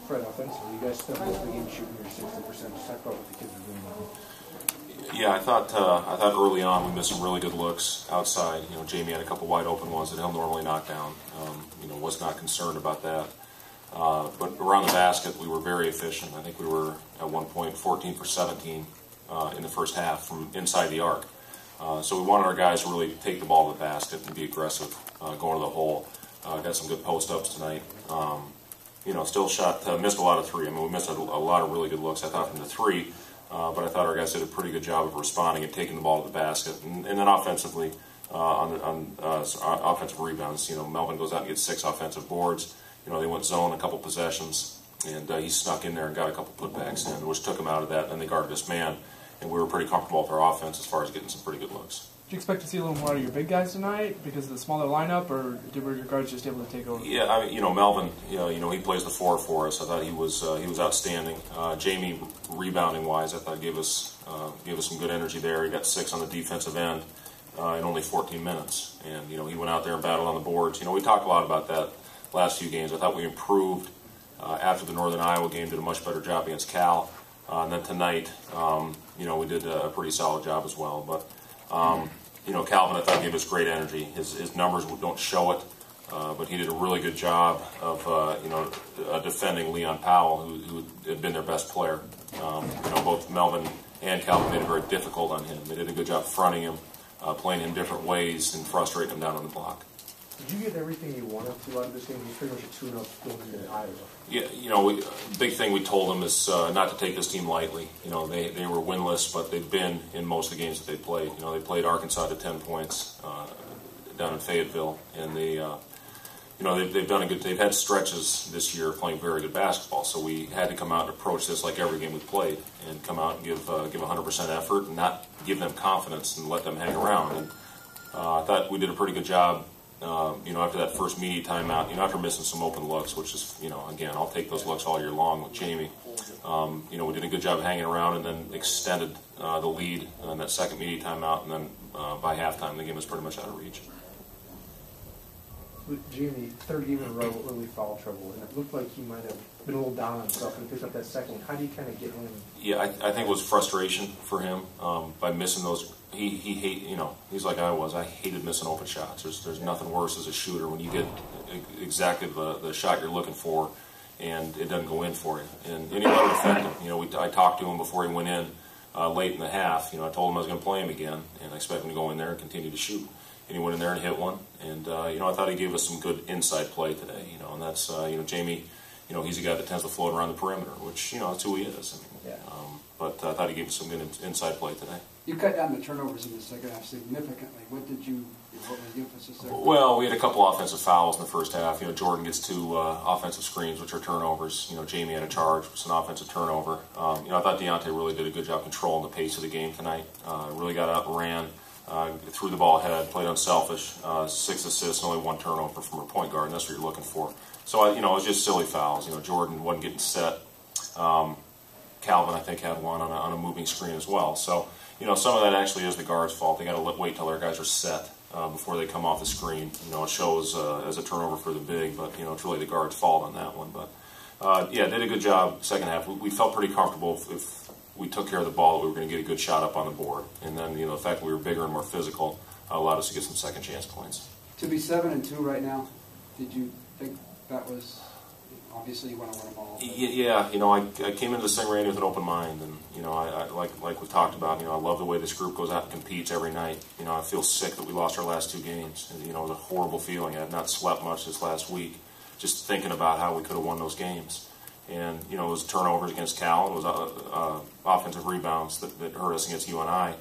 Fred, offensively, you guys spent most of the game shooting your 60%. Just talk about what the kids are doing now. Yeah, I thought early on we missed some really good looks outside. Jamie had a couple wide open ones that he'll normally knock down. Was not concerned about that. But around the basket, we were very efficient. I think we were at one point 14 for 17 in the first half from inside the arc. So we wanted our guys to really take the ball to the basket and be aggressive, going to the hole. Got some good post-ups tonight. Still missed a lot of three. I mean, we missed a lot of really good looks, I thought, from the three. But I thought our guys did a pretty good job of responding and taking the ball to the basket. And then offensively, on offensive rebounds, Melvin goes out and gets 6 offensive boards. They went zone a couple possessions, and he snuck in there and got a couple putbacks in, which took him out of that, and they guarded us man. And we were pretty comfortable with our offense as far as getting some pretty good looks. Did you expect to see a little more out of your big guys tonight because of the smaller lineup, or were your guards just able to take over? Yeah, I mean, Melvin, he plays the 4 for us. I thought he was outstanding. Jamie, rebounding wise, I thought gave us some good energy there. He got 6 on the defensive end in only 14 minutes, and he went out there and battled on the boards. We talked a lot about that last few games. I thought we improved after the Northern Iowa game, did a much better job against Cal, and then tonight, we did a pretty solid job as well. But Calvin, I thought, gave us great energy. His numbers don't show it, but he did a really good job of defending Leon Powell, who had been their best player. Both Melvin and Calvin made it very difficult on him. They did a good job fronting him, playing him different ways, and frustrating him down on the block. Did you get everything you wanted to out of this game? You pretty much a 2-0 going into Iowa. Yeah, big thing we told them is not to take this team lightly. They were winless, but they've been in most of the games that they played. They played Arkansas to 10 points down in Fayetteville, and they've done a good. They've had stretches this year playing very good basketball. So we had to come out and approach this like every game we played, and come out and give 100% effort, and not give them confidence and let them hang around. And I thought we did a pretty good job. After that first media timeout, after missing some open looks, which is, again, I'll take those looks all year long with Jamie. We did a good job hanging around and then extended the lead in that second media timeout, and then by halftime the game was pretty much out of reach. With Jamie, third game in a row, early foul trouble, and it looked like he might have been a little down on himself and picked up that second one. How do you kind of get him? Yeah, I think it was frustration for him by missing those. He's like I was. I hated missing open shots. There's nothing worse as a shooter when you get exactly the shot you're looking for, and it doesn't go in for you. And he let it affect him. I talked to him before he went in late in the half. I told him I was going to play him again, and I expect him to go in there and continue to shoot. And he went in there and hit one. And I thought he gave us some good inside play today. And that's Jamie. He's a guy that tends to float around the perimeter, which that's who he is. But I thought he gave us some good inside play today. You cut down the turnovers in the second half significantly. What was the emphasis there? Well, we had a couple offensive fouls in the first half. Jordan gets 2 offensive screens, which are turnovers. Jamie had a charge, which was an offensive turnover. I thought Deontay really did a good job controlling the pace of the game tonight. Really got out and ran, threw the ball ahead, played unselfish, 6 assists, and only 1 turnover from a point guard, and that's what you're looking for. So, it was just silly fouls. Jordan wasn't getting set. Calvin, I think, had one on a moving screen as well. So, some of that actually is the guard's fault. They got to wait till their guys are set before they come off the screen. It shows as a turnover for the big, but it's really the guard's fault on that one. But did a good job second half. We felt pretty comfortable if we took care of the ball that we were going to get a good shot up on the board. And then the fact that we were bigger and more physical allowed us to get some second chance points. To be 7-2 right now, did you think that was? Obviously, you want to win them all. Yeah, I came into this thing, Randy, with an open mind, and I like we've talked about. I love the way this group goes out and competes every night. I feel sick that we lost our last 2 games. And, it was a horrible feeling. I have not slept much this last week, just thinking about how we could have won those games. And it was turnovers against Cal, it was offensive rebounds that hurt us against UNI.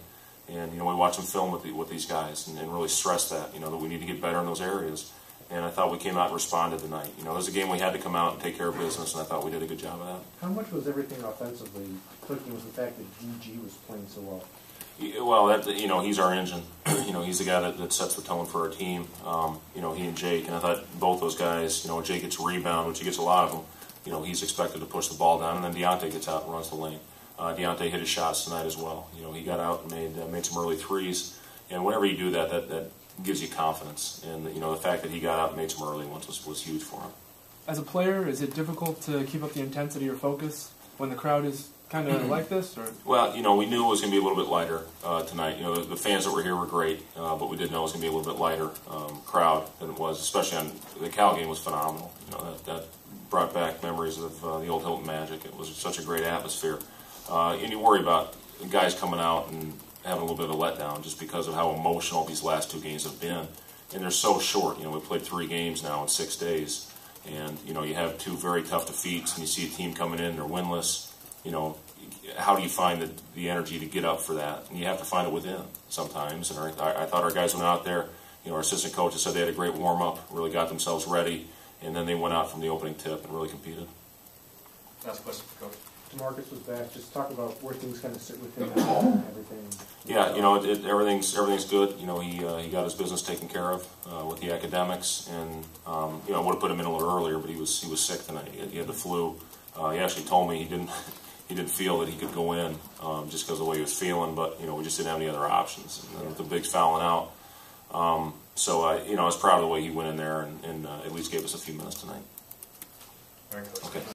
And we watched them film with these guys and really stress that that we need to get better in those areas. And I thought we came out and responded tonight. It was a game we had to come out and take care of business, and I thought we did a good job of that. How much was everything offensively clicking was the fact that DG was playing so well? Well, he's our engine. He's the guy that sets the tone for our team. He and Jake, and I thought both those guys, Jake gets a rebound, which he gets a lot of them. He's expected to push the ball down, and then Deontay gets out and runs the lane. Deontay hit his shots tonight as well. He got out and made some early threes. And whenever you do that gives you confidence. And the fact that he got out and made some early ones was huge for him. as a player, is it difficult to keep up the intensity or focus when the crowd is kind of like this? Or? Well, we knew it was going to be a little bit lighter tonight. The fans that were here were great, but we did know it was going to be a little bit lighter crowd than it was, especially on the Cal game was phenomenal. That brought back memories of the old Hilton Magic. It was such a great atmosphere. And you worry about guys coming out and having a little bit of a letdown just because of how emotional these last 2 games have been. And they're so short. We played 3 games now in 6 days. And, you have 2 very tough defeats, and you see a team coming in, they're winless. How do you find the energy to get up for that? And you have to find it within sometimes. And I thought our guys went out there, our assistant coaches said they had a great warm-up, really got themselves ready, and then they went out from the opening tip and really competed. Last question for Coach. DeMarcus was back. Just talk about where things kind of sit with him and everything. Yeah, everything's good. He got his business taken care of with the academics, and I would have put him in a little earlier, but he was sick tonight. He had the flu. He actually told me he didn't feel that he could go in just because of the way he was feeling, but we just didn't have any other options. And then with the bigs fouling out, so I was proud of the way he went in there and at least gave us a few minutes tonight. All right, Coach. Okay.